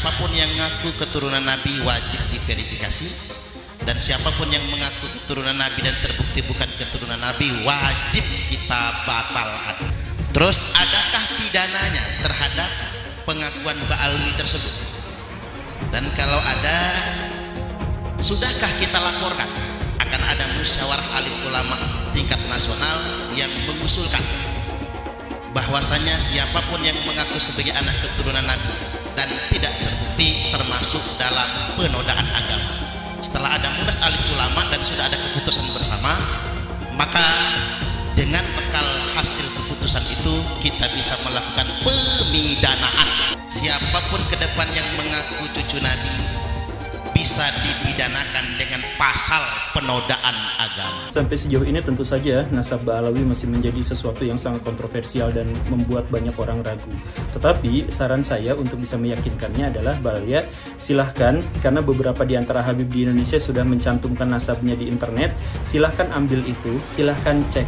siapapun yang mengaku keturunan Nabi wajib diverifikasi, dan siapapun yang mengaku keturunan Nabi dan terbukti bukan keturunan Nabi wajib kita batalkan. Terus adakah pidananya terhadap pengakuan Ba'alwi tersebut? Dan kalau ada, sudahkah kita laporkan? Akan ada musyawarah alim ulama tingkat nasional yang mengusulkan bahwasanya siapapun yang mengaku sebagai anak keturunan Nabi dan tidak terbukti termasuk dalam penodaan agama. Setelah ada munas alim ulama dan sudah ada keputusan bersama, maka dengan bekal hasil keputusan itu kita bisa melakukan pemidanaan. Siapapun ke depan yang mengaku cucu Nabi bisa dipidanakan dengan pasal penodaan agama. Sampai sejauh ini tentu saja nasab Ba'alawi masih menjadi sesuatu yang sangat kontroversial dan membuat banyak orang ragu. Tetapi saran saya untuk bisa meyakinkannya adalah bahwa silahkan, karena beberapa di antara Habib di Indonesia sudah mencantumkan nasabnya di internet, silahkan ambil itu, silahkan cek.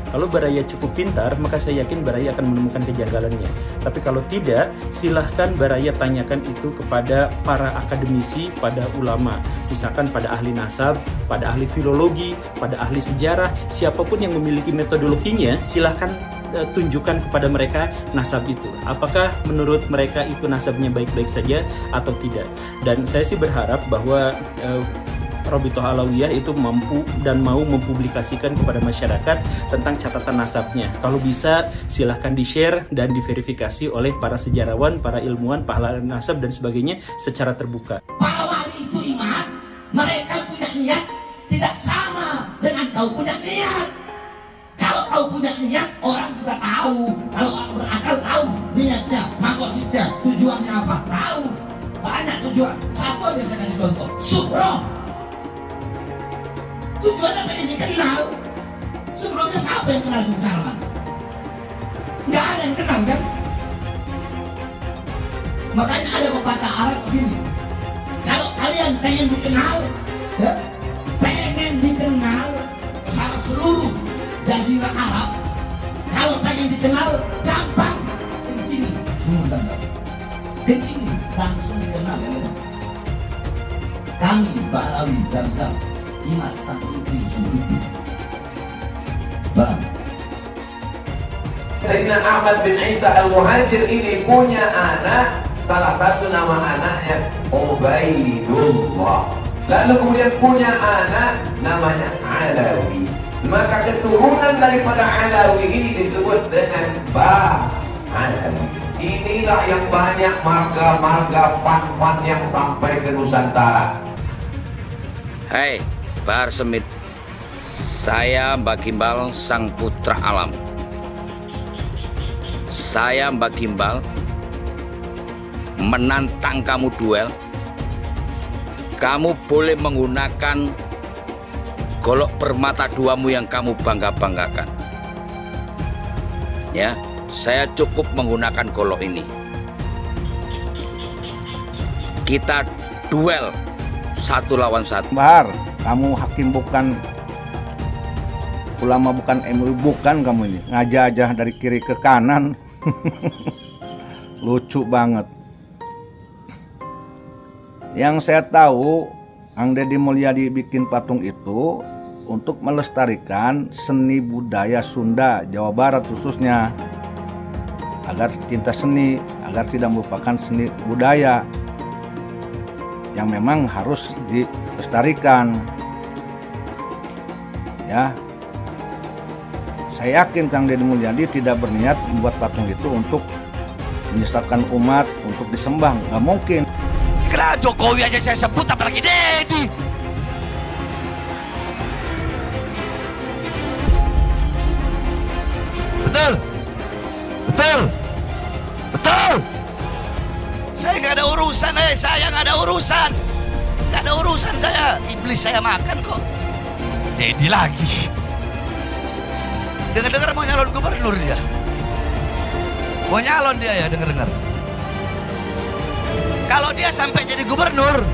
Kalau Baraya cukup pintar, maka saya yakin Baraya akan menemukan kejanggalannya. Tapi kalau tidak, silahkan Baraya tanyakan itu kepada para akademisi, pada ulama. Misalkan pada ahli nasab, pada ahli filologi, pada ahli sejarah, siapapun yang memiliki metodologinya, silahkan tunjukkan kepada mereka nasab itu. Apakah menurut mereka itu nasabnya baik-baik saja atau tidak. Dan saya sih berharap bahwa Robitoh Alawiyah itu mampu dan mau mempublikasikan kepada masyarakat tentang catatan nasabnya. Kalau bisa silahkan di-share dan diverifikasi oleh para sejarawan, para ilmuwan, pahlawan nasab dan sebagainya secara terbuka. Para wali itu ingat, mereka punya niat tidak sama dengan kau punya niat. Kalau kau punya niat, orang juga tahu. Kalau orang berakal tahu niatnya, maksudnya, tujuannya apa, tahu. Banyak tujuan. Satu aja saya kasih contoh, Subroh. Tujuannya pengen dikenal. Sebelumnya siapa yang kenal Bin Salman? Nggak ada yang kenal kan? Makanya ada pepatah Arab begini, kalau kalian pengen dikenal, ya, pengen dikenal sama seluruh jazirah Arab, kalau pengen dikenal gampang, kencing sumur Zam-Zam, kencing langsung dikenal ya. Kami Ba'alawi Zam-Zam ingat sang kencing sumur itu, bang. Sayyidina Ahmad bin Isa Al-Muhajir ini punya anak, salah satu nama anaknya Ubaidullah. Lalu kemudian punya anak namanya Alawi. Maka keturunan daripada Alawi ini disebut dengan Ba'alawi. Inilah yang banyak marga-marga pan-pan yang sampai ke Nusantara. Hai, Bahar Semit. Saya Mbak Gimbal, sang putra alam. Saya Mbak Gimbal menantang kamu duel. Kamu boleh menggunakan golok permata duamu yang kamu bangga-banggakan. Ya, saya cukup menggunakan golok ini. Kita duel 1 lawan 1. Bahar, kamu hakim bukan, ulama bukan, MUI bukan, kamu ini ngajak-ajak dari kiri ke kanan. Lucu banget. Yang saya tahu, Ang Deddy Mulyadi bikin patung itu untuk melestarikan seni budaya Sunda, Jawa Barat khususnya, agar cinta seni, agar tidak melupakan seni budaya yang memang harus dilestarikan. Ya, saya yakin Kang Deddy Mulyadi tidak berniat membuat patung itu untuk menyesatkan umat, untuk disembah, nggak mungkin. Kenapa Jokowi aja saya sebut, apalagi Deddy? Betul, betul, betul. Saya nggak ada urusan, saya nggak ada urusan, nggak ada urusan saya. Iblis saya makan kok. Deddy lagi. Dengar-dengar mau nyalon gubernur dia. Mau nyalon dia ya, dengar-dengar. Kalau dia sampai jadi gubernur,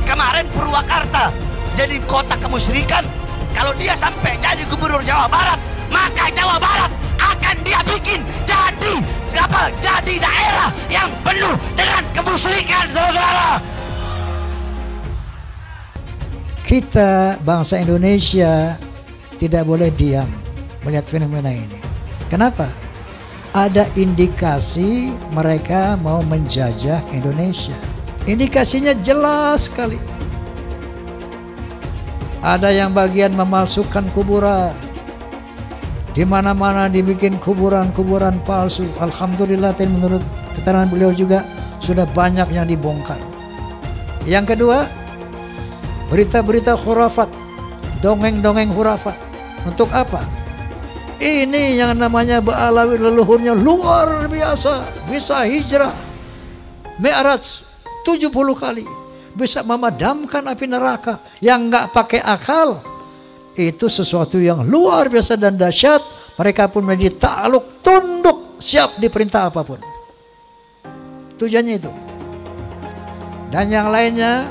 kemarin Purwakarta jadi kota kemusyrikan. Kalau dia sampai jadi gubernur Jawa Barat, maka Jawa Barat akan dia bikin jadi apa? Jadi daerah yang penuh dengan kemusyrikan. kita bangsa Indonesia tidak boleh diam melihat fenomena ini. Kenapa? Ada indikasi mereka mau menjajah Indonesia. Indikasinya jelas sekali. Ada yang bagian memalsukan kuburan. Di mana-mana dibikin kuburan-kuburan palsu. Alhamdulillah, menurut keterangan beliau juga sudah banyak yang dibongkar. Yang kedua, berita-berita khurafat, dongeng-dongeng khurafat. Untuk apa? Ini yang namanya Ba'alawi, leluhurnya luar biasa, bisa hijrah Mi'raj 70 kali, bisa memadamkan api neraka yang nggak pakai akal. Itu sesuatu yang luar biasa dan dahsyat. Mereka pun menjadi takluk, tunduk, siap diperintah apapun. Tujuannya itu. Dan yang lainnya,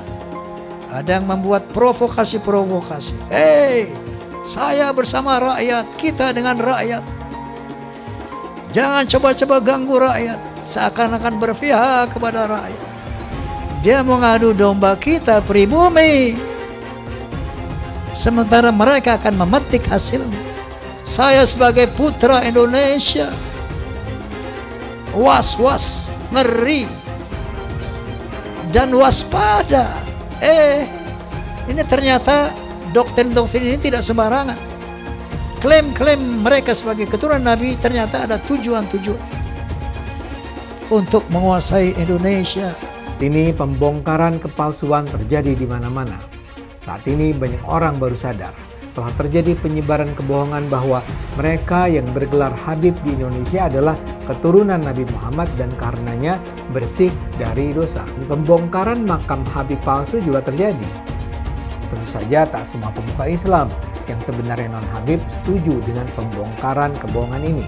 ada yang membuat provokasi-provokasi. Saya bersama rakyat, kita dengan rakyat. Jangan coba-coba ganggu rakyat, seakan-akan berpihak kepada rakyat. Dia mengadu domba kita pribumi, sementara mereka akan memetik hasilnya. Saya sebagai putra Indonesia, was-was, ngeri, dan waspada. Ini ternyata doktrin-doktrin ini tidak sembarangan. Klaim-klaim mereka sebagai keturunan Nabi ternyata ada tujuan-tujuan untuk menguasai Indonesia. Ini pembongkaran kepalsuan terjadi di mana-mana. Saat ini banyak orang baru sadar telah terjadi penyebaran kebohongan bahwa mereka yang bergelar Habib di Indonesia adalah keturunan Nabi Muhammad dan karenanya bersih dari dosa. Pembongkaran makam Habib palsu juga terjadi. Tentu saja tak semua pemuka Islam yang sebenarnya non-Habib setuju dengan pembongkaran kebohongan ini.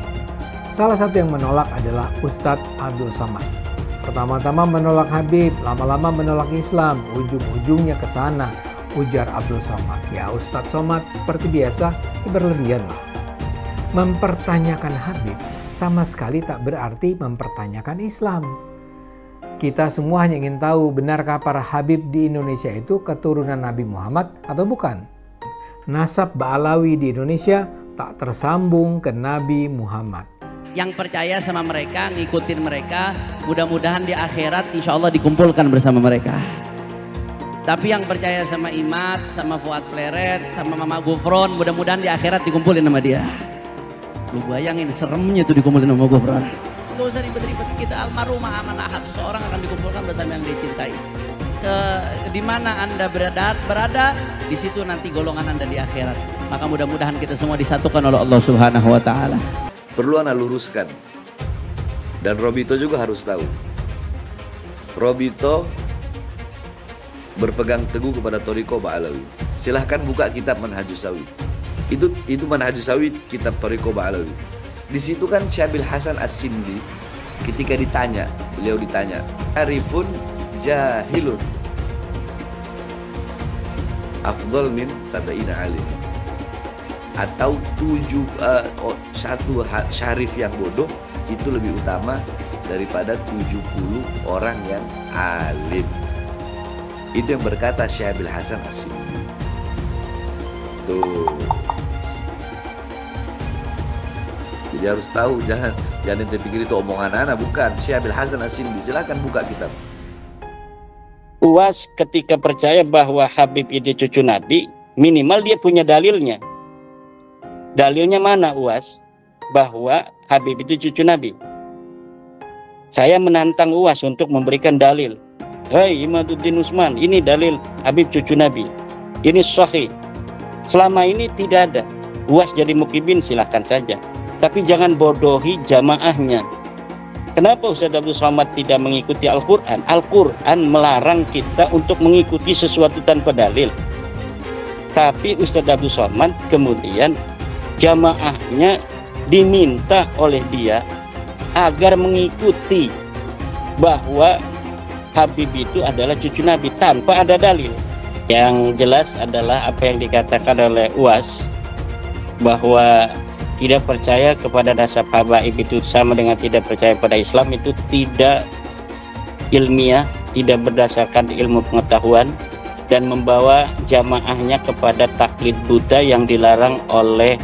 Salah satu yang menolak adalah Ustadz Abdul Somad. Pertama-tama menolak Habib, lama-lama menolak Islam, ujung-ujungnya ke sana, ujar Abdul Somad. Ya Ustadz Somad seperti biasa, berlebihan lah. Mempertanyakan Habib sama sekali tak berarti mempertanyakan Islam. Kita semua hanya ingin tahu, benarkah para Habib di Indonesia itu keturunan Nabi Muhammad atau bukan? Nasab Ba'alawi di Indonesia tak tersambung ke Nabi Muhammad. Yang percaya sama mereka, ngikutin mereka, mudah-mudahan di akhirat insya Allah dikumpulkan bersama mereka. Tapi yang percaya sama Imat, sama Fuad Pleret, sama Mama Gufron, mudah-mudahan di akhirat dikumpulin sama dia. Lu bayangin seremnya tuh dikumpulin sama Gufron. Gak usah ribet-ribet, kita almarhumah amanah seseorang akan dikumpulkan bersama yang dicintai. Di mana Anda berada, di situ nanti golongan Anda di akhirat. Maka mudah-mudahan kita semua disatukan oleh Allah Subhanahu wa taala. Perlu Anda luruskan. Dan Robito juga harus tahu. Robito berpegang teguh kepada Thariqah Ba'alawi. Silahkan buka kitab Manhajus Sawi. Itu Manhajus Sawi, kitab Thariqah Ba'alawi. Di situ kan Syabil Hasan As-Sindi ketika beliau ditanya, Arifun jahilun afdal min sab'ina alim, atau satu syarif yang bodoh itu lebih utama daripada 70 orang yang alim. Itu yang berkata Syabil Hasan As-Sindi. Tuh. Jadi harus tahu, jangan terpikir itu omongan anak, bukan. Syabil Hasan As-Sindi, silakan buka kitab. UAS ketika percaya bahwa Habib itu cucu Nabi, minimal dia punya dalilnya. Dalilnya mana UAS? Bahwa Habib itu cucu Nabi. Saya menantang UAS untuk memberikan dalil. Hei Imaduddin Usman, ini dalil Habib cucu Nabi. Ini sahih. Selama ini tidak ada. UAS jadi mukibin silahkan saja. Tapi jangan bodohi jamaahnya. Kenapa Ustadz Abdul Somad tidak mengikuti Al-Quran? Al-Quran melarang kita untuk mengikuti sesuatu tanpa dalil. Tapi Ustadz Abdul Somad kemudian jamaahnya diminta oleh dia agar mengikuti bahwa Habib itu adalah cucu Nabi tanpa ada dalil. Yang jelas adalah apa yang dikatakan oleh UAS, bahwa tidak percaya kepada nasab habaib itu sama dengan tidak percaya pada Islam, itu tidak ilmiah, tidak berdasarkan ilmu pengetahuan, dan membawa jamaahnya kepada taklid Buddha yang dilarang oleh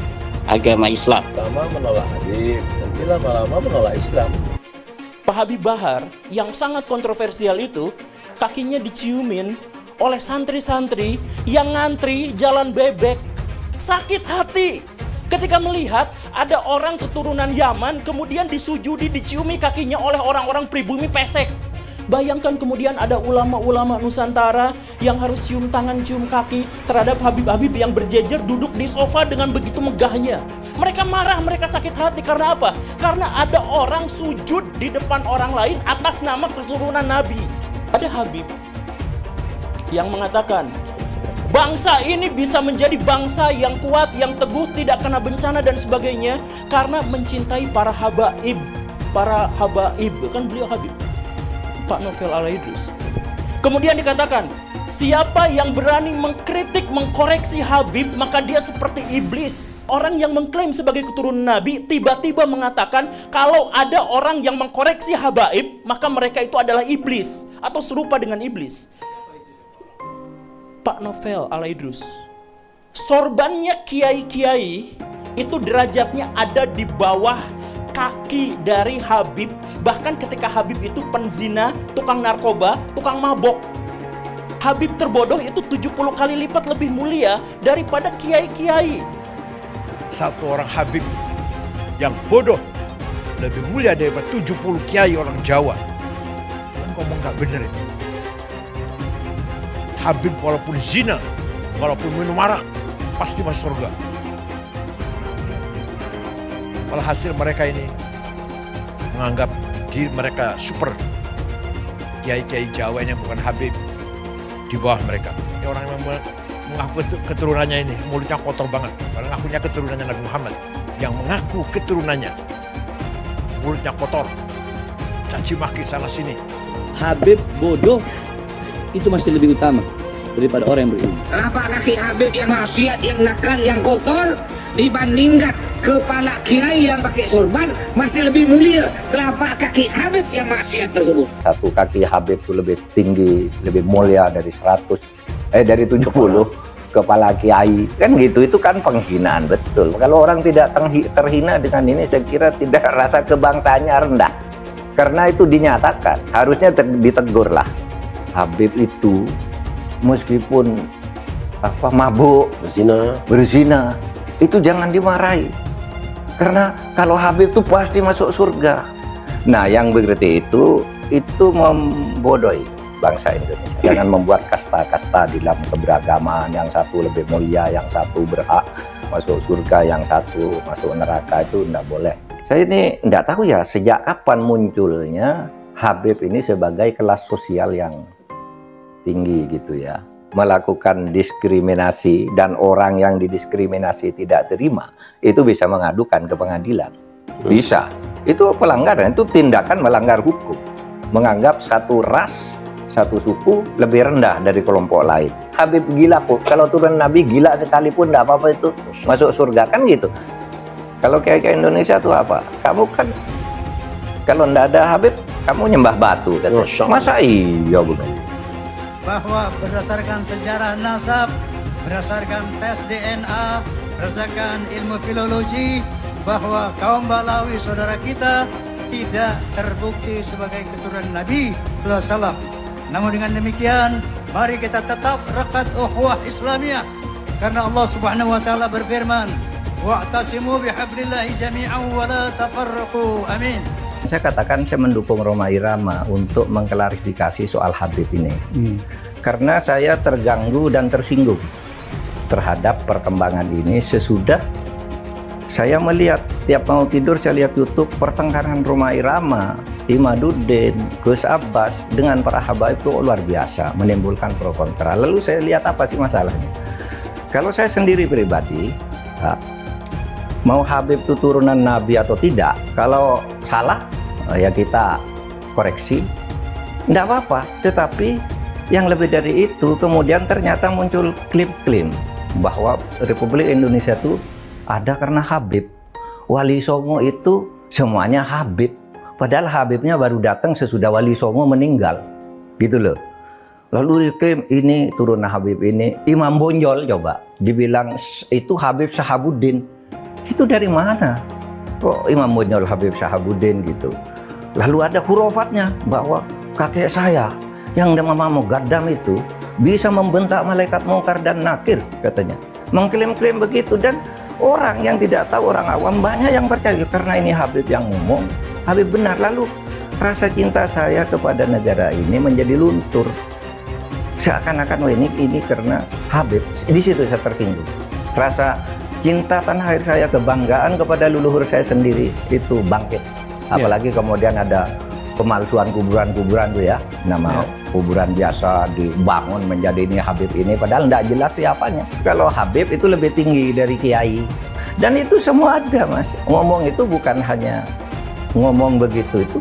agama Islam. Pertama menolak Habib, nanti lama-lama menolak Islam. Pak Habib Bahar yang sangat kontroversial itu kakinya diciumin oleh santri-santri yang ngantri jalan bebek. Sakit hati ketika melihat ada orang keturunan Yaman kemudian disujudi, diciumi kakinya oleh orang-orang pribumi pesek. Bayangkan kemudian ada ulama-ulama Nusantara yang harus cium tangan, cium kaki terhadap Habib-Habib yang berjejer duduk di sofa dengan begitu megahnya. Mereka marah, mereka sakit hati karena apa? Karena ada orang sujud di depan orang lain atas nama keturunan Nabi. Ada Habib yang mengatakan, bangsa ini bisa menjadi bangsa yang kuat, yang teguh, tidak kena bencana dan sebagainya karena mencintai para habaib. Para habaib, kan beliau Habib, Pak Novel Al-Idrus. Kemudian dikatakan, siapa yang berani mengkritik, mengkoreksi Habib, maka dia seperti iblis. Orang yang mengklaim sebagai keturunan Nabi, tiba-tiba mengatakan, kalau ada orang yang mengkoreksi habaib, maka mereka itu adalah iblis, atau serupa dengan iblis. Pak Novel Al-Idrus. Sorbannya kiai-kiai, itu derajatnya ada di bawah kaki dari Habib. Bahkan ketika Habib itu penzina, tukang narkoba, tukang mabok. Habib terbodoh itu 70 kali lipat lebih mulia daripada kiai-kiai. Satu orang Habib yang bodoh lebih mulia daripada 70 kiai orang Jawa. Kan ngomong nggak bener itu. Habib walaupun zina, walaupun minum arak, pasti masuk surga. Walhasil mereka ini menganggap diri mereka super. Kiai-kiai Jawa ini bukan Habib, di bawah mereka. Ini orang yang mengaku keturunannya ini mulutnya kotor banget. Karena ngakunya keturunannya Nabi Muhammad. Yang mengaku keturunannya mulutnya kotor, caci maki sana sini. Habib bodoh itu masih lebih utama daripada orang yang berilmu. Telapak kaki Habib yang maksiat, yang nakal, yang kotor dibandingkan kepala kiai yang pakai sorban masih lebih mulia telapak kaki Habib yang maksiat tersebut. Satu kaki Habib itu lebih tinggi, lebih mulia dari 70 kepala kiai. Kan gitu, itu kan penghinaan betul. Kalau orang tidak terhina dengan ini, saya kira tidak, rasa kebangsaannya rendah. Karena itu dinyatakan, harusnya ditegur lah. Habib itu meskipun mabuk, berzina, itu jangan dimarahi. Karena kalau Habib itu pasti masuk surga. Nah, yang begitu itu membodohi bangsa Indonesia. Jangan membuat kasta-kasta di dalam keberagaman. Yang satu lebih mulia, yang satu berhak masuk surga, yang satu masuk neraka, itu tidak boleh. Saya ini tidak tahu ya sejak kapan munculnya Habib ini sebagai kelas sosial yang tinggi gitu ya. Melakukan diskriminasi, dan orang yang didiskriminasi tidak terima itu bisa mengadukan ke pengadilan. Bisa. Itu pelanggaran, itu tindakan melanggar hukum. Menganggap satu ras, satu suku lebih rendah dari kelompok lain. Habib gila kok. Kalau turun Nabi gila sekalipun tidak apa-apa itu masuk surga, kan gitu. Kalau kayak Indonesia tuh apa? Kamu kan kalau tidak ada Habib, kamu nyembah batu kan? Masa iya begitu? Bahwa berdasarkan sejarah nasab, berdasarkan tes DNA, berdasarkan ilmu filologi, bahwa kaum Balawi saudara kita tidak terbukti sebagai keturunan Nabi SAW. Namun dengan demikian, mari kita tetap rekat ukhuwah Islamiyah, karena Allah Subhanahu wa taala berfirman, wa'tasimu bihablillahi jami'an wa la tafarraqu. Amin. Saya katakan saya mendukung Rhoma Irama untuk mengklarifikasi soal Habib ini. Karena saya terganggu dan tersinggung terhadap perkembangan ini sesudah saya melihat tiap mau tidur saya lihat YouTube pertengkaran Rhoma Irama, Imaduddin, Gus Abbas dengan para habaib itu luar biasa, menimbulkan pro kontra. Lalu saya lihat apa sih masalahnya? Kalau saya sendiri pribadi, mau Habib itu turunan Nabi atau tidak, kalau salah ya kita koreksi, tidak apa-apa. Tetapi yang lebih dari itu, kemudian ternyata muncul klaim-klaim bahwa Republik Indonesia itu ada karena Habib. Wali Songo itu semuanya Habib. Padahal Habibnya baru datang sesudah Wali Songo meninggal. Gitu loh. Lalu diklaim ini turunan Habib ini. Imam Bonjol coba dibilang itu Habib Syahabuddin. Itu dari mana? Kok Imam Bonjol Habib Syahabuddin gitu? Lalu ada hurufatnya bahwa kakek saya yang nama Mugaddam itu bisa membentak malaikat mungkar dan nakir katanya. Mengklaim-klaim begitu, dan orang yang tidak tahu, orang awam banyak yang percaya karena ini Habib yang ngomong, Habib benar. Lalu rasa cinta saya kepada negara ini menjadi luntur. Seakan-akan oh ini karena Habib. Di situ saya tersinggung. Rasa cinta tanah air saya, kebanggaan kepada leluhur saya sendiri itu bangkit. Apalagi kemudian ada pemalsuan kuburan-kuburan tuh ya, nama kuburan biasa dibangun menjadi ini Habib ini, padahal tidak jelas siapanya. Kalau Habib itu lebih tinggi dari kiai, dan itu semua ada, Mas. Ngomong itu bukan hanya ngomong begitu, itu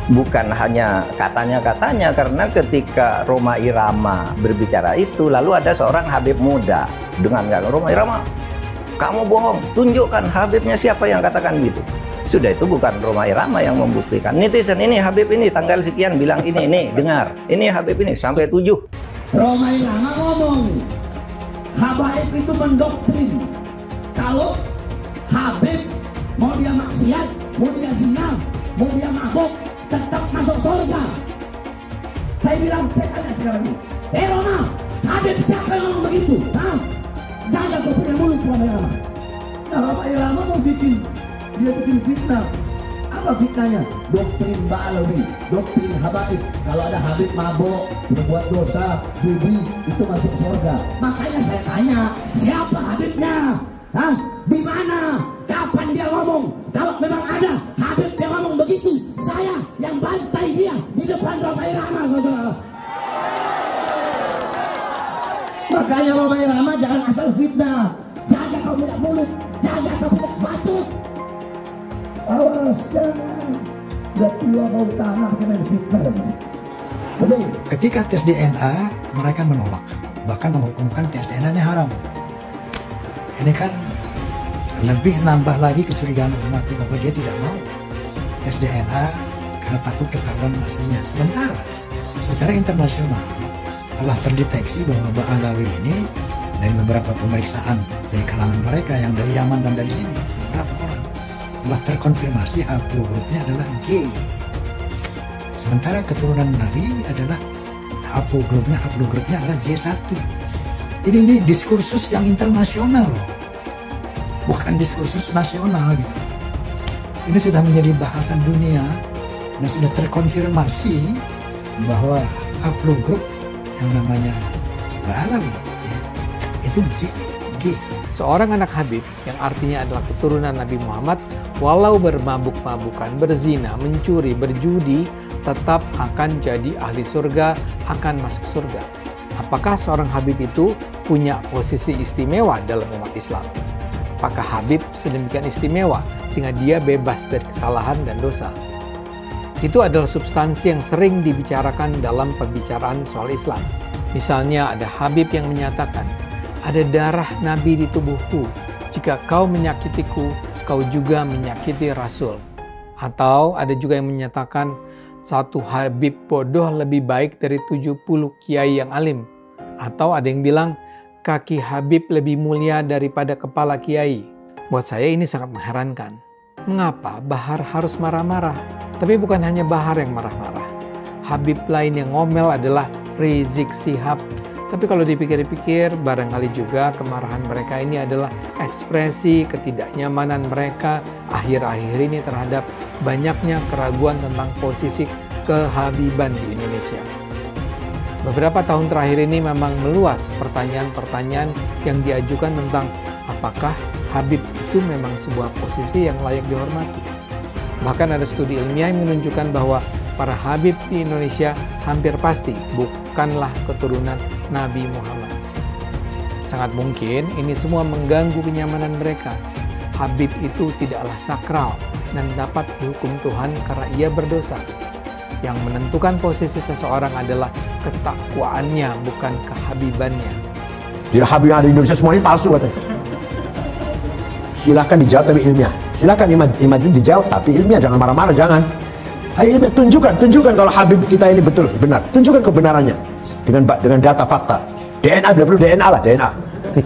bukan hanya katanya-katanya, karena ketika Rhoma Irama berbicara itu, lalu ada seorang Habib muda dengan Rhoma Irama, kamu bohong, tunjukkan Habibnya siapa yang katakan gitu. Sudah, itu bukan Rhoma Irama yang membuktikan. Netizen ini Habib ini tanggal sekian bilang ini dengar. Ini Habib ini sampai 7. Rhoma Irama ngomong, Habaib itu mendoktrin. Kalau Habib mau dia maksiat, mau dia zina, mau dia mabuk, tetap masuk surga. Saya bilang, saya tanya sekarang ini, Rhoma, Habib siapa yang ngomong begitu? Hah? Jangan kau punya mulut, Rhoma Irama. Nah, Rhoma Irama mau bikin fitnah. Apa fitnahnya? Doktrin Ba'alawi, doktrin Habaib. Kalau ada Habib mabuk, berbuat dosa, judi, itu masuk surga. Makanya saya tanya, siapa Habibnya? Hah? Di mana? Kapan dia ngomong? Kalau memang ada Habib yang ngomong begitu, saya yang bantai dia di depan Rhoma Irama, saudara. Makanya Rhoma Irama jangan asal fitnah. Jaga kau punya mulut, jaga kau punya batuk. Awas, jangan. Udah tua kau tanah kena fitnah. Betul. Ketika tes DNA, mereka menolak, bahkan menghukumkan tes DNA-nya haram. Ini kan lebih nambah lagi kecurigaan umat bahwa dia tidak mau tes DNA karena takut ketahuan aslinya. Sementara secara internasional telah terdeteksi bahwa Ba'alawi ini dari beberapa pemeriksaan dari kalangan mereka yang dari Yaman dan dari sini, berapa orang telah terkonfirmasi haplogrupnya adalah G. Sementara keturunan Nabi adalah haplogrupnya adalah J1. Ini diskursus yang internasional loh, bukan diskursus nasional gitu. Ini sudah menjadi bahasan dunia dan sudah terkonfirmasi bahwa haplogrup yang namanya Ba'alawi ya, itu G. Seorang anak Habib yang artinya adalah keturunan Nabi Muhammad, walau bermabuk-mabukan, berzina, mencuri, berjudi, tetap akan jadi ahli surga, akan masuk surga. Apakah seorang Habib itu punya posisi istimewa dalam umat Islam? Apakah Habib sedemikian istimewa sehingga dia bebas dari kesalahan dan dosa? Itu adalah substansi yang sering dibicarakan dalam pembicaraan soal Islam. Misalnya ada Habib yang menyatakan, ada darah Nabi di tubuhku. Jika kau menyakitiku, kau juga menyakiti Rasul. Atau ada juga yang menyatakan, satu Habib bodoh lebih baik dari 70 kiai yang alim. Atau ada yang bilang, kaki Habib lebih mulia daripada kepala kiai. Buat saya ini sangat mengherankan. Mengapa Bahar harus marah-marah? Tapi bukan hanya Bahar yang marah-marah. Habib lain yang ngomel adalah Rizik Syihab. Tapi kalau dipikir-pikir, barangkali juga kemarahan mereka ini adalah ekspresi ketidaknyamanan mereka akhir-akhir ini terhadap banyaknya keraguan tentang posisi kehabiban di Indonesia. Beberapa tahun terakhir ini memang meluas pertanyaan-pertanyaan yang diajukan tentang apakah Habib itu memang sebuah posisi yang layak dihormati. Bahkan ada studi ilmiah yang menunjukkan bahwa para Habib di Indonesia hampir pasti bukanlah keturunan Nabi Muhammad. Sangat mungkin ini semua mengganggu kenyamanan mereka. Habib itu tidaklah sakral dan dapat dihukum Tuhan karena ia berdosa. Yang menentukan posisi seseorang adalah ketakwaannya, bukan kehabibannya. Tidak Habib yang ada di Indonesia semuanya palsu katanya. Silakan dijawab tapi ilmiah. Silakan imam itu dijawab tapi ilmiah, jangan marah-marah, jangan. Ayo ilmiah, tunjukkan kalau Habib kita ini betul, benar. Tunjukkan kebenarannya. dengan data fakta. DNA bila perlu DNA lah, DNA.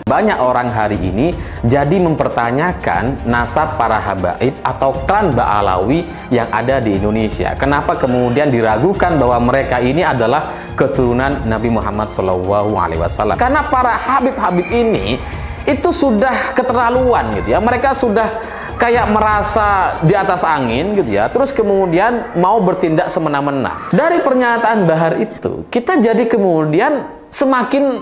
Banyak orang hari ini jadi mempertanyakan nasab para habaib atau klan Ba'alawi yang ada di Indonesia. Kenapa kemudian diragukan bahwa mereka ini adalah keturunan Nabi Muhammad SAW? Karena para habib-habib ini itu sudah keterlaluan gitu ya. Mereka sudah kayak merasa di atas angin gitu ya. Terus kemudian mau bertindak semena-mena. Dari pernyataan Bahar itu, kita jadi kemudian semakin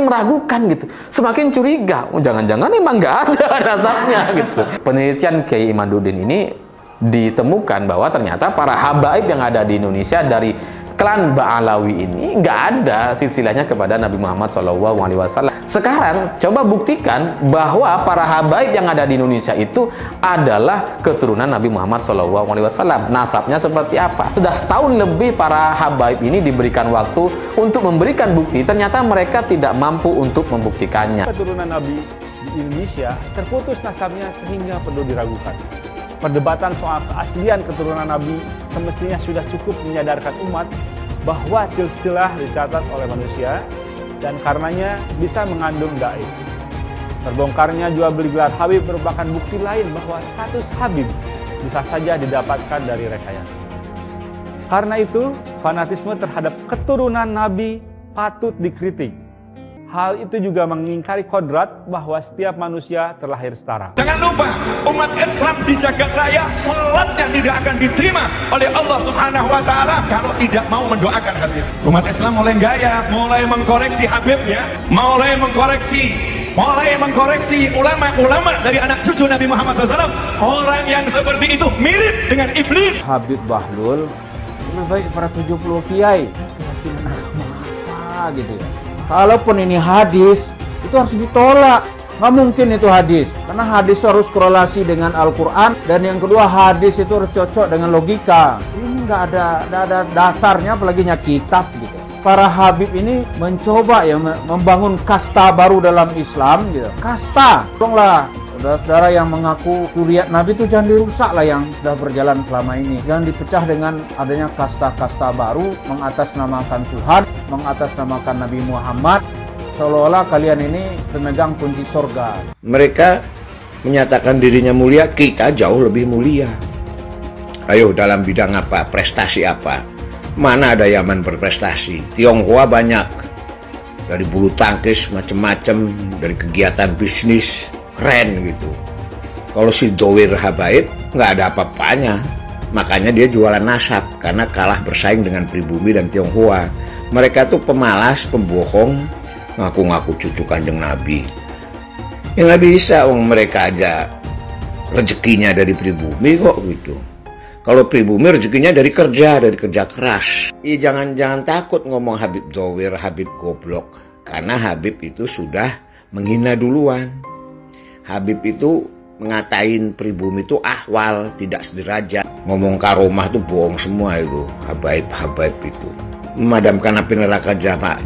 meragukan gitu, semakin curiga. Oh, jangan-jangan emang nggak ada nasabnya gitu. Penelitian Kiai Imaduddin ini ditemukan bahwa ternyata para habaib yang ada di Indonesia dari klan Ba'alawi ini nggak ada silsilahnya kepada Nabi Muhammad SAW. Sekarang coba buktikan bahwa para habaib yang ada di Indonesia itu adalah keturunan Nabi Muhammad SAW. Nasabnya seperti apa? Sudah setahun lebih para habaib ini diberikan waktu untuk memberikan bukti, ternyata mereka tidak mampu untuk membuktikannya. Keturunan Nabi di Indonesia terputus nasabnya sehingga perlu diragukan. Perdebatan soal keaslian keturunan Nabi semestinya sudah cukup menyadarkan umat bahwa silsilah dicatat oleh manusia dan karenanya bisa mengandung gaib. Terbongkarnya jual beli gelar Habib merupakan bukti lain bahwa status Habib bisa saja didapatkan dari rekayasa. Karena itu, fanatisme terhadap keturunan Nabi patut dikritik. Hal itu juga mengingkari kodrat bahwa setiap manusia terlahir setara. Jangan lupa, umat Islam di jagat raya salatnya tidak akan diterima oleh Allah Subhanahu wa Ta'ala kalau tidak mau mendoakan Habib. Umat Islam mulai gaya, mulai mengkoreksi Habibnya, mulai mengkoreksi ulama-ulama dari anak cucu Nabi Muhammad SAW. Orang yang seperti itu mirip dengan iblis. Habib Bahlul lebih baik para 70 kiai. Keyakinan agama apa gitu ya? Kalaupun ini hadis, itu harus ditolak. Nggak mungkin itu hadis. Karena hadis harus korelasi dengan Al-Quran. Dan yang kedua, hadis itu harus cocok dengan logika. Ini nggak ada dasarnya, apalagi kitab gitu. Para habib ini mencoba ya membangun kasta baru dalam Islam gitu. Kasta. Tolonglah saudara-saudara yang mengaku zuriat Nabi itu jangan dirusak lah yang sudah berjalan selama ini. Jangan dipecah dengan adanya kasta-kasta baru, mengatasnamakan Tuhan, mengatasnamakan Nabi Muhammad, seolah-olah kalian ini pemegang kunci surga. Mereka menyatakan dirinya mulia, kita jauh lebih mulia. Ayo, dalam bidang apa? Prestasi apa? Mana ada Yaman berprestasi? Tionghoa banyak. Dari bulu tangkis macam-macam, dari kegiatan bisnis, keren gitu. Kalau si Dowir Habaib nggak ada apa-apanya. Makanya dia jualan nasab, karena kalah bersaing dengan pribumi dan Tionghoa. Mereka tuh pemalas, pembohong, ngaku-ngaku cucu Kanjeng Nabi. Ya nggak bisa, mereka aja rezekinya dari pribumi kok gitu. Kalau pribumi rezekinya dari kerja keras. Jangan takut ngomong Habib Dowir, Habib goblok. Karena Habib itu sudah menghina duluan. Habib itu ngatain pribumi itu ahwal, tidak sederajat. Ngomong karomah itu bohong semua itu. Habaib itu. Memadamkan api neraka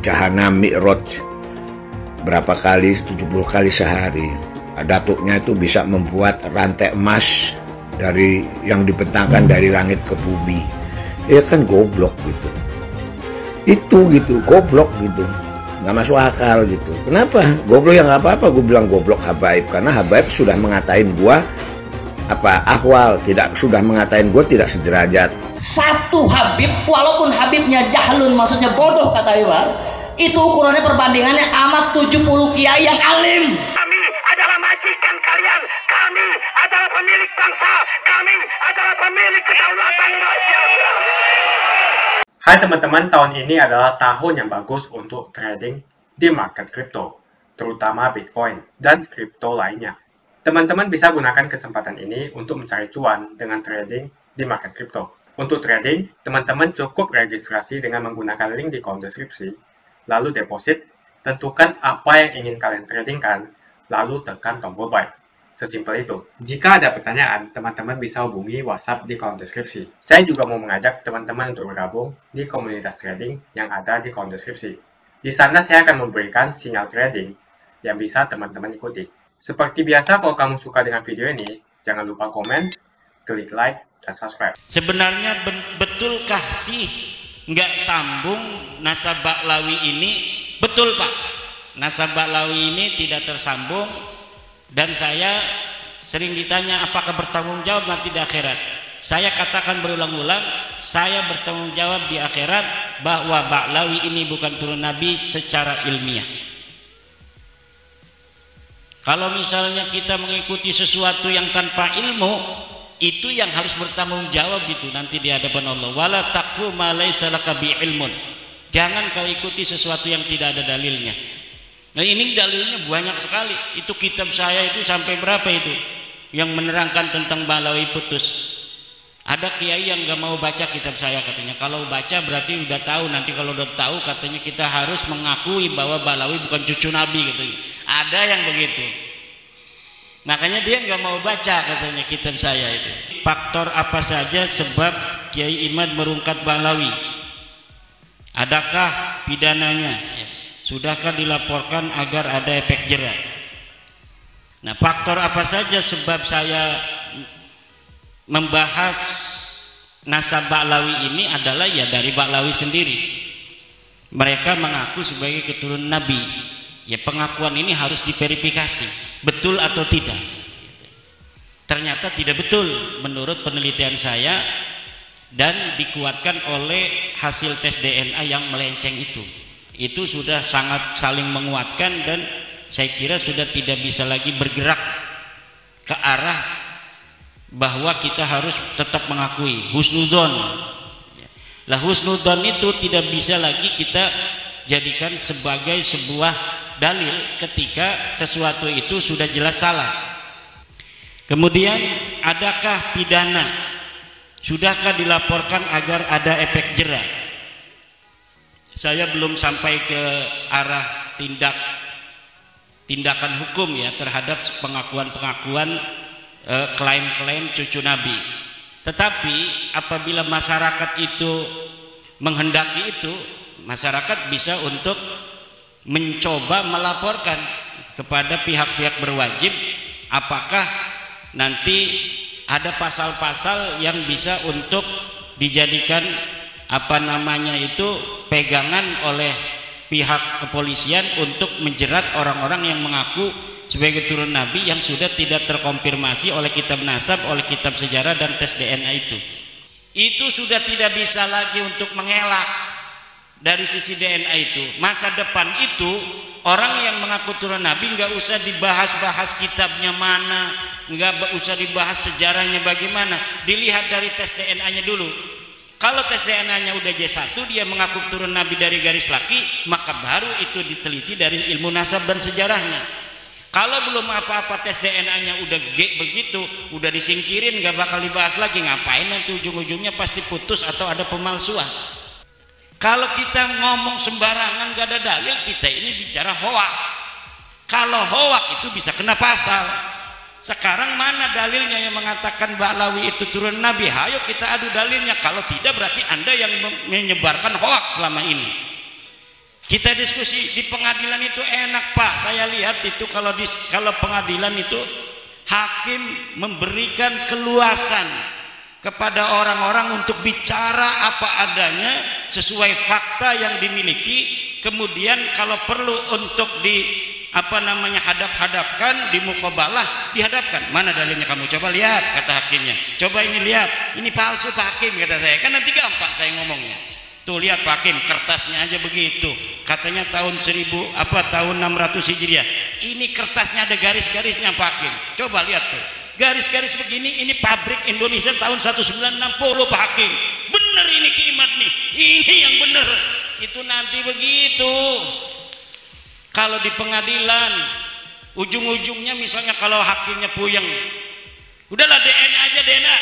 jahanam mi'raj. Berapa kali? 70 kali sehari. Datuknya itu bisa membuat rantai emas dari yang dibentangkan dari langit ke bumi. Ya kan goblok gitu. Itu gitu, goblok gitu. Nggak masuk akal gitu. Kenapa? Goblok yang nggak apa-apa, gue bilang goblok Habaib. Karena Habaib sudah mengatain gue ahwal, sudah mengatain gue tidak sederajat. Satu Habib, walaupun Habibnya jahlun, maksudnya bodoh kata Iwan, itu ukurannya perbandingannya amat 70 kiai yang alim. Kami adalah majikan kalian, kami adalah pemilik bangsa, kami adalah pemilik kedaulatan Indonesia. Hai teman-teman, tahun ini adalah tahun yang bagus untuk trading di market kripto, terutama Bitcoin dan kripto lainnya. Teman-teman bisa gunakan kesempatan ini untuk mencari cuan dengan trading di market kripto. Untuk trading, teman-teman cukup registrasi dengan menggunakan link di kolom deskripsi, lalu deposit, tentukan apa yang ingin kalian tradingkan, lalu tekan tombol buy. Sesimpel itu. Jika ada pertanyaan, teman-teman bisa hubungi WhatsApp di kolom deskripsi. Saya juga mau mengajak teman-teman untuk bergabung di komunitas trading yang ada di kolom deskripsi. Di sana saya akan memberikan sinyal trading yang bisa teman-teman ikuti. Seperti biasa, kalau kamu suka dengan video ini, jangan lupa komen, klik like, dan subscribe. Sebenarnya betulkah sih nggak sambung nasab Ba'lawi ini betul Pak, nasab Ba'lawi ini tidak tersambung, dan saya sering ditanya apakah bertanggung jawab nanti di akhirat. Saya katakan berulang-ulang, saya bertanggung jawab di akhirat bahwa Ba'lawi ini bukan turun Nabi secara ilmiah. Kalau misalnya kita mengikuti sesuatu yang tanpa ilmu, itu yang harus bertanggung jawab itu nanti di hadapan Allah. Wala taqfu ma laysa laka bi ilmun. Jangan kau ikuti sesuatu yang tidak ada dalilnya. Nah ini dalilnya banyak sekali. Itu kitab saya itu sampai berapa itu yang menerangkan tentang Ba'lawi putus. Ada kiai yang gak mau baca kitab saya katanya. Kalau baca berarti udah tahu. Nanti kalau udah tahu katanya kita harus mengakui bahwa Ba'lawi bukan cucu Nabi katanya. Ada yang begitu. Makanya dia nggak mau baca katanya kitab saya itu. Faktor apa saja sebab Kiai Imad merungkat Ba'lawi? Adakah pidananya? Sudahkah dilaporkan agar ada efek jera? Nah, faktor apa saja sebab saya membahas nasab Ba'lawi ini adalah ya dari Ba'lawi sendiri. Mereka mengaku sebagai keturunan Nabi. Ya pengakuan ini harus diverifikasi betul atau tidak. Ternyata tidak betul menurut penelitian saya, dan dikuatkan oleh hasil tes DNA yang melenceng itu. Itu sudah sangat saling menguatkan, dan saya kira sudah tidak bisa lagi bergerak ke arah bahwa kita harus tetap mengakui husnudzon. Lah husnudzon itu tidak bisa lagi kita jadikan sebagai sebuah dalil ketika sesuatu itu sudah jelas salah. Kemudian adakah pidana? Sudahkah dilaporkan agar ada efek jera? Saya belum sampai ke arah tindakan hukum ya terhadap pengakuan-pengakuan klaim-klaim cucu Nabi. Tetapi apabila masyarakat itu menghendaki itu, masyarakat bisa untuk mencoba melaporkan kepada pihak-pihak berwajib apakah nanti ada pasal-pasal yang bisa untuk dijadikan pegangan oleh pihak kepolisian untuk menjerat orang-orang yang mengaku sebagai turun Nabi yang sudah tidak terkonfirmasi oleh kitab nasab, oleh kitab sejarah dan tes DNA itu. Itu sudah tidak bisa lagi untuk mengelak. Dari sisi DNA itu, masa depan itu orang yang mengaku turun Nabi nggak usah dibahas-bahas kitabnya mana, nggak usah dibahas sejarahnya bagaimana, dilihat dari tes DNA-nya dulu. Kalau tes DNA-nya udah J1, dia mengaku turun Nabi dari garis laki, maka baru itu diteliti dari ilmu nasab dan sejarahnya. Kalau belum apa-apa tes DNA-nya udah G begitu, udah disingkirin, nggak bakal dibahas lagi. Ngapain nanti ujung-ujungnya pasti putus atau ada pemalsuan. Kalau kita ngomong sembarangan gak ada dalil, kita ini bicara hoak. Kalau hoak itu bisa kena pasal. Sekarang mana dalilnya yang mengatakan Ba'lawi itu turun Nabi? Hayo kita adu dalilnya. Kalau tidak berarti Anda yang menyebarkan hoak selama ini. Kita diskusi di pengadilan itu enak Pak. Saya lihat itu kalau pengadilan itu hakim memberikan keluasan kepada orang-orang untuk bicara apa adanya sesuai fakta yang dimiliki. Kemudian kalau perlu untuk hadap-hadapkan, di muqabalah dihadapkan. Mana dalilnya kamu? Coba lihat, kata hakimnya. Coba ini lihat, ini palsu Pak Hakim, kata saya. Kan nanti gampang saya ngomongnya. Tuh lihat Pak Hakim, kertasnya aja begitu. Katanya tahun 600 Hijriah. Ini kertasnya ada garis-garisnya Pak Hakim. Coba lihat tuh. Garis-garis begini, ini pabrik Indonesia tahun 1960 Pak Hakim. Bener ini Ki Imad nih, ini yang bener. Itu nanti begitu. Kalau di pengadilan, ujung-ujungnya misalnya kalau hakimnya puyeng, udahlah DNA aja DNA.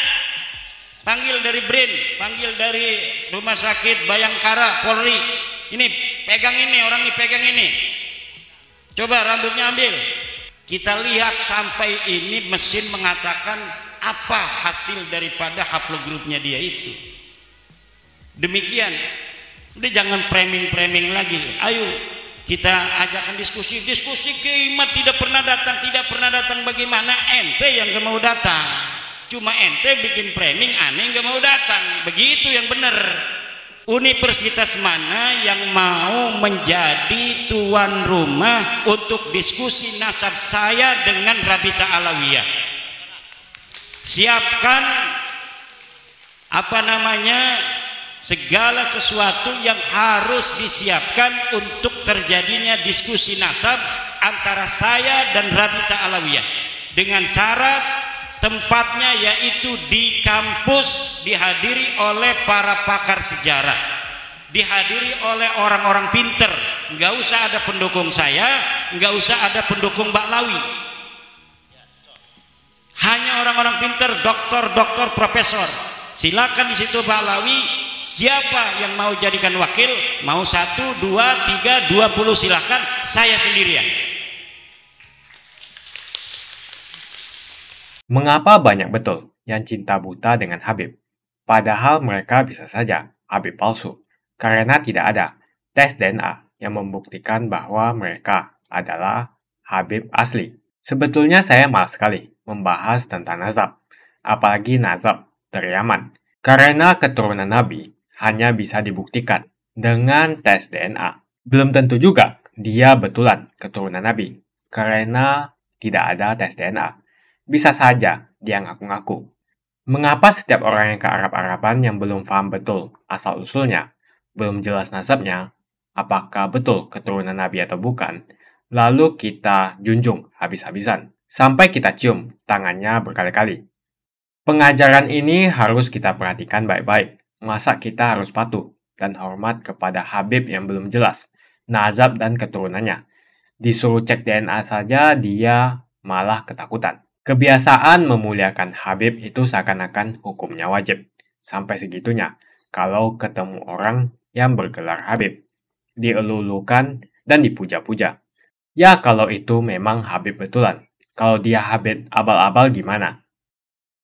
Panggil dari BRIN, panggil dari Rumah Sakit Bayangkara, Polri. Ini pegang ini, orang ini pegang ini. Coba rambutnya ambil. Kita lihat sampai ini mesin mengatakan apa hasil daripada haplogrupnya dia itu. Demikian. Udah jangan framing lagi. Ayo kita ajakkan diskusi. Ki Imad tidak pernah datang bagaimana? Ente yang gak mau datang. Cuma ente bikin framing aneh gak mau datang. Begitu yang benar. Universitas mana yang mau menjadi tuan rumah untuk diskusi nasab saya dengan Rabita Alawiyah? Siapkan segala sesuatu yang harus disiapkan untuk terjadinya diskusi nasab antara saya dan Rabita Alawiyah, dengan syarat tempatnya yaitu di kampus, dihadiri oleh para pakar sejarah, dihadiri oleh orang-orang pinter. Nggak usah ada pendukung saya, nggak usah ada pendukung Mbak Lawi, hanya orang-orang pinter, doktor, profesor. Silakan di situ Mbak Lawi, siapa yang mau jadikan wakil, mau 1, 2, 3, 20, silakan, saya sendirian. Mengapa banyak betul yang cinta buta dengan Habib? Padahal mereka bisa saja Habib palsu, karena tidak ada tes DNA yang membuktikan bahwa mereka adalah Habib asli. Sebetulnya saya malas sekali membahas tentang nazab, apalagi nazab dari Yaman, karena keturunan Nabi hanya bisa dibuktikan dengan tes DNA. Belum tentu juga dia betulan keturunan Nabi, karena tidak ada tes DNA. Bisa saja dia ngaku-ngaku. Mengapa setiap orang yang ke Arab-Araban yang belum paham betul asal-usulnya, belum jelas nasabnya, apakah betul keturunan Nabi atau bukan, lalu kita junjung habis-habisan, sampai kita cium tangannya berkali-kali? Pengajaran ini harus kita perhatikan baik-baik. Masa kita harus patuh dan hormat kepada Habib yang belum jelas nazab dan keturunannya? Disuruh cek DNA saja dia malah ketakutan. Kebiasaan memuliakan Habib itu seakan-akan hukumnya wajib. Sampai segitunya, kalau ketemu orang yang bergelar Habib, dielulukan dan dipuja-puja. Ya kalau itu memang Habib betulan. Kalau dia Habib abal-abal gimana?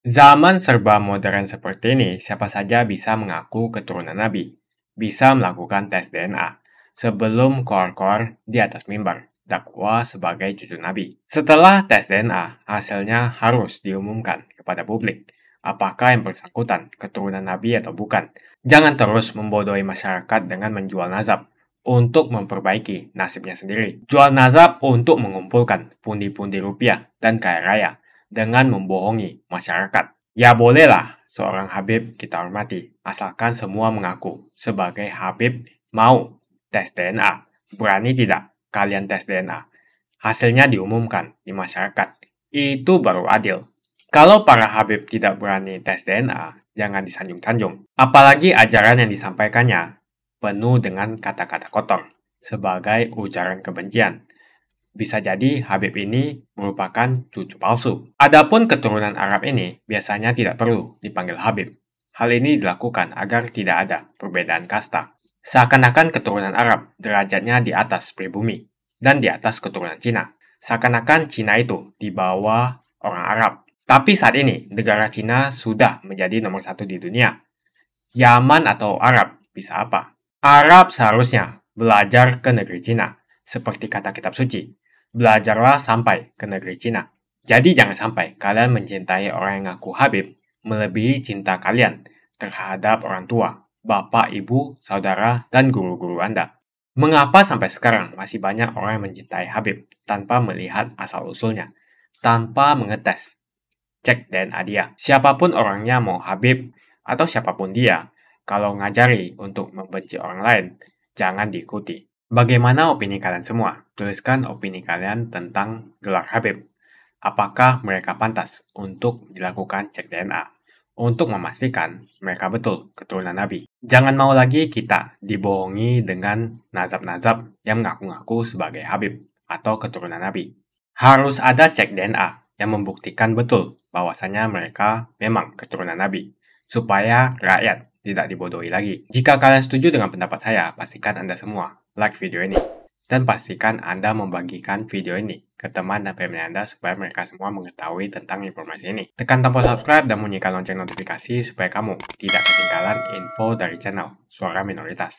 Zaman serba modern seperti ini, siapa saja bisa mengaku keturunan Nabi. Bisa melakukan tes DNA sebelum koar-koar di atas mimbar dakwah sebagai cucu Nabi. Setelah tes DNA, hasilnya harus diumumkan kepada publik. Apakah yang bersangkutan keturunan Nabi atau bukan? Jangan terus membodohi masyarakat dengan menjual nazab untuk memperbaiki nasibnya sendiri. Jual nazab untuk mengumpulkan pundi-pundi rupiah dan kaya raya dengan membohongi masyarakat. Ya bolehlah seorang Habib kita hormati, asalkan semua mengaku sebagai Habib mau tes DNA. Berani tidak kalian tes DNA? Hasilnya diumumkan di masyarakat. Itu baru adil. Kalau para Habib tidak berani tes DNA, jangan disanjung-sanjung. Apalagi ajaran yang disampaikannya penuh dengan kata-kata kotor sebagai ujaran kebencian. Bisa jadi Habib ini merupakan cucu palsu. Adapun keturunan Arab ini biasanya tidak perlu dipanggil Habib. Hal ini dilakukan agar tidak ada perbedaan kasta. Seakan-akan keturunan Arab derajatnya di atas pribumi dan di atas keturunan Cina. Seakan-akan Cina itu di bawah orang Arab. Tapi saat ini negara Cina sudah menjadi nomor 1 di dunia. Yaman atau Arab bisa apa? Arab seharusnya belajar ke negeri Cina. Seperti kata kitab suci, belajarlah sampai ke negeri Cina. Jadi jangan sampai kalian mencintai orang yang ngaku Habib melebihi cinta kalian terhadap orang tua, bapak, ibu, saudara, dan guru-guru Anda. Mengapa sampai sekarang masih banyak orang yang mencintai Habib tanpa melihat asal-usulnya, tanpa mengetes, cek DNA dia? Siapapun orangnya, mau Habib atau siapapun dia, kalau ngajari untuk membenci orang lain, jangan diikuti. Bagaimana opini kalian semua? Tuliskan opini kalian tentang gelar Habib. Apakah mereka pantas untuk dilakukan cek DNA untuk memastikan mereka betul keturunan Nabi? Jangan mau lagi kita dibohongi dengan nazab-nazab yang mengaku-ngaku sebagai Habib atau keturunan Nabi. Harus ada cek DNA yang membuktikan betul bahwasanya mereka memang keturunan Nabi, supaya rakyat tidak dibodohi lagi. Jika kalian setuju dengan pendapat saya, pastikan Anda semua like video ini. Dan pastikan Anda membagikan video ini ke teman dan family Anda supaya mereka semua mengetahui tentang informasi ini. Tekan tombol subscribe dan bunyikan lonceng notifikasi supaya kamu tidak ketinggalan info dari channel Suara Minoritas.